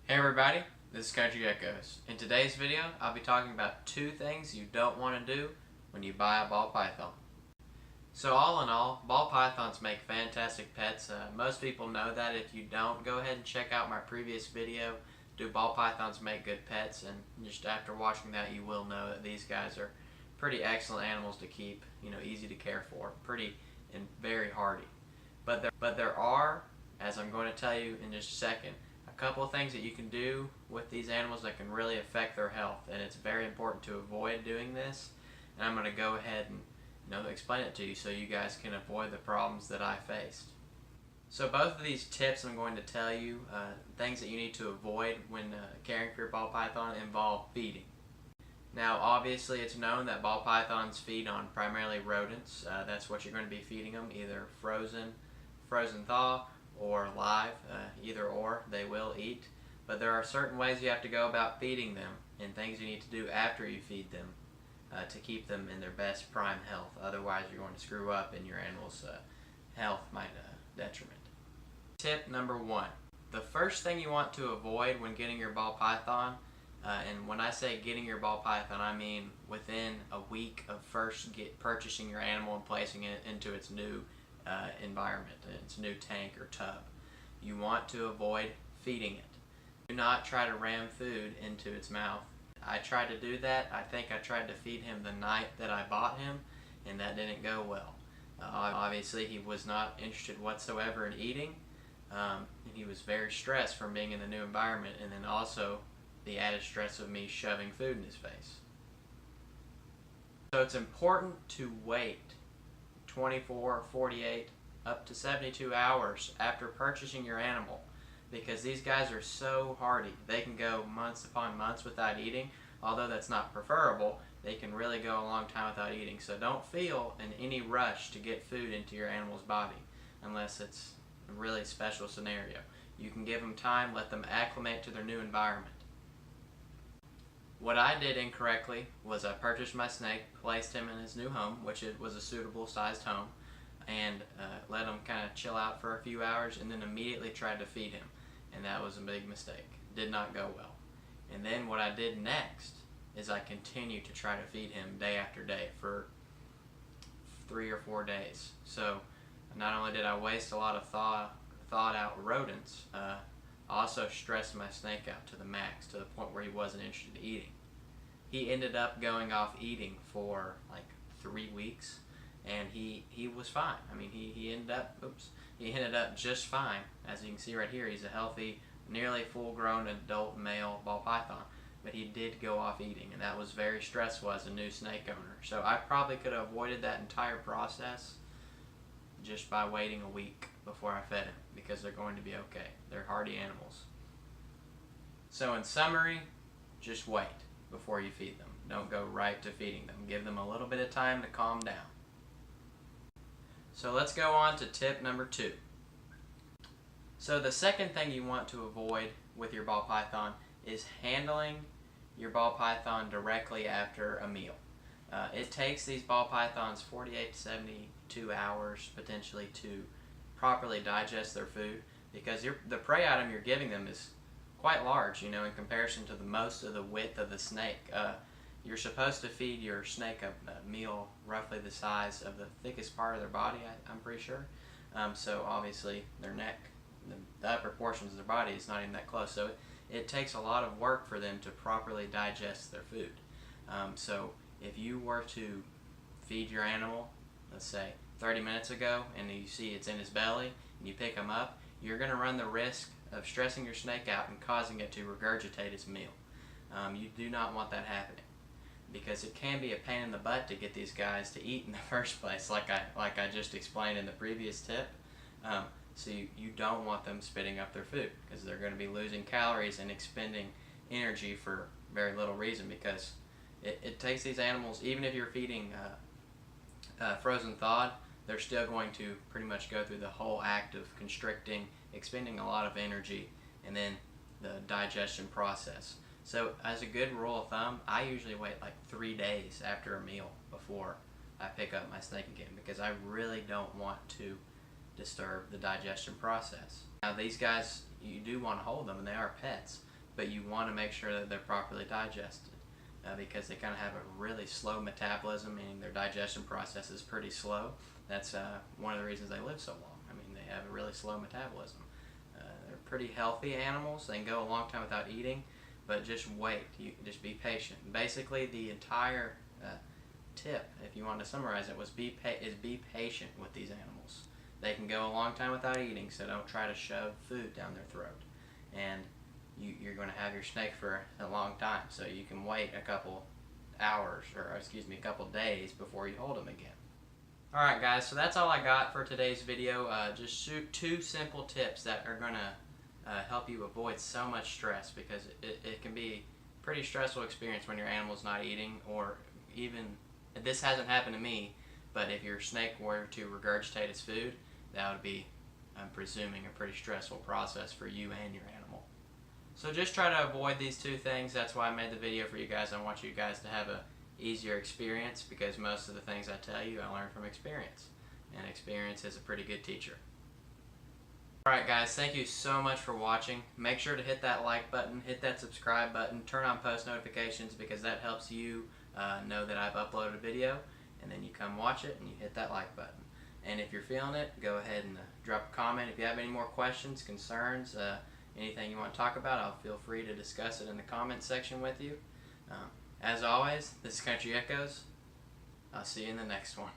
Hey everybody, this is Country Geckos. In today's video, I'll be talking about 2 things you don't want to do when you buy a ball python. So all in all, ball pythons make fantastic pets. Most people know that. If you don't, go ahead and check out my previous video, Do Ball Pythons Make Good Pets? And just after watching that, you will know that these guys are pretty excellent animals to keep, easy to care for, pretty and very hardy. But there are, as I'm going to tell you in just a second, a couple of things that you can do with these animals that can really affect their health, and it's very important to avoid doing this. And I'm going to go ahead and explain it to you so you guys can avoid the problems that I faced. So both of these tips I'm going to tell you, things that you need to avoid when caring for your ball python, involve feeding. Now obviously it's known that ball pythons feed on primarily rodents. That's what you're going to be feeding them, either frozen thaw, or live, either or, they will eat. But there are certain ways you have to go about feeding them and things you need to do after you feed them to keep them in their best prime health. Otherwise you're going to screw up and your animal's health might detriment. Tip number 1. The first thing you want to avoid when getting your ball python, and when I say getting your ball python, I mean within a week of first purchasing your animal and placing it into its new environment, its new tank or tub. You want to avoid feeding it. Do not try to ram food into its mouth. I tried to do that. I think I tried to feed him the night that I bought him, and that didn't go well. Obviously he was not interested whatsoever in eating, and he was very stressed from being in the new environment, and then also the added stress of me shoving food in his face. So it's important to wait 24, 48, up to 72 hours after purchasing your animal, because these guys are so hardy. They can go months upon months without eating. Although that's not preferable, they can really go a long time without eating. So don't feel in any rush to get food into your animal's body unless it's a really special scenario. You can give them time, let them acclimate to their new environment. What I did incorrectly was I purchased my snake, placed him in his new home, which it was a suitable sized home, and let him kind of chill out for a few hours, and then immediately tried to feed him. And that was a big mistake. Did not go well. And then what I did next is I continued to try to feed him day after day for 3 or 4 days. So not only did I waste a lot of thawed out rodents, I also stressed my snake out to the max, to the point where he wasn't interested in eating. He ended up going off eating for like 3 weeks, and he was fine. I mean, he ended up just fine. As you can see right here, he's a healthy, nearly full-grown adult male ball python. But he did go off eating, and that was very stressful as a new snake owner. So I probably could have avoided that entire process just by waiting a week before I fed him, because they're going to be okay. They're hardy animals. So in summary, just wait before you feed them. Don't go right to feeding them. Give them a little bit of time to calm down. So let's go on to tip number 2. So the second thing you want to avoid with your ball python is handling your ball python directly after a meal. It takes these ball pythons 48 to 72 hours potentially to properly digest their food, because the prey item you're giving them is quite large, in comparison to the most of the width of the snake. You're supposed to feed your snake a meal roughly the size of the thickest part of their body, I'm pretty sure. So obviously their neck, the upper portions of their body is not even that close. So it takes a lot of work for them to properly digest their food. So if you were to feed your animal, let's say 30 minutes ago, and you see it's in his belly, and you pick him up, you're going to run the risk of stressing your snake out and causing it to regurgitate its meal. You do not want that happening, because it can be a pain in the butt to get these guys to eat in the first place, like I just explained in the previous tip. So you don't want them spitting up their food, because they're going to be losing calories and expending energy for very little reason, because it takes these animals, even if you're feeding frozen thawed, they're still going to pretty much go through the whole act of constricting, expending a lot of energy, and then the digestion process. So as a good rule of thumb, I usually wait like 3 days after a meal before I pick up my snake again, because I really don't want to disturb the digestion process. Now these guys, you do want to hold them, and they are pets, but you want to make sure that they're properly digested because they kind of have a really slow metabolism, meaning their digestion process is pretty slow. That's one of the reasons they live so long. I mean, they have a really slow metabolism. They're pretty healthy animals. They can go a long time without eating, but just wait. You just be patient. Basically, the entire tip, if you want to summarize it, was be patient with these animals. They can go a long time without eating, so don't try to shove food down their throat. And you're going to have your snake for a long time, so you can wait a couple hours, or excuse me, a couple days before you hold them again. Alright guys, so that's all I got for today's video. Just two simple tips that are going to help you avoid so much stress, because it can be a pretty stressful experience when your animal's not eating, or even, this hasn't happened to me, but if your snake were to regurgitate its food, that would be, I'm presuming, a pretty stressful process for you and your animal. So just try to avoid these two things. That's why I made the video for you guys. I want you guys to have a easier experience, because most of the things I tell you I learned from experience, and experience is a pretty good teacher. Alright guys, thank you so much for watching. Make sure to hit that like button, hit that subscribe button, turn on post notifications, because that helps you know that I've uploaded a video, and then you come watch it and you hit that like button. And if you're feeling it, go ahead and drop a comment. If you have any more questions, concerns, anything you want to talk about, I'll feel free to discuss it in the comment section with you. As always, this is Country Echoes. I'll see you in the next one.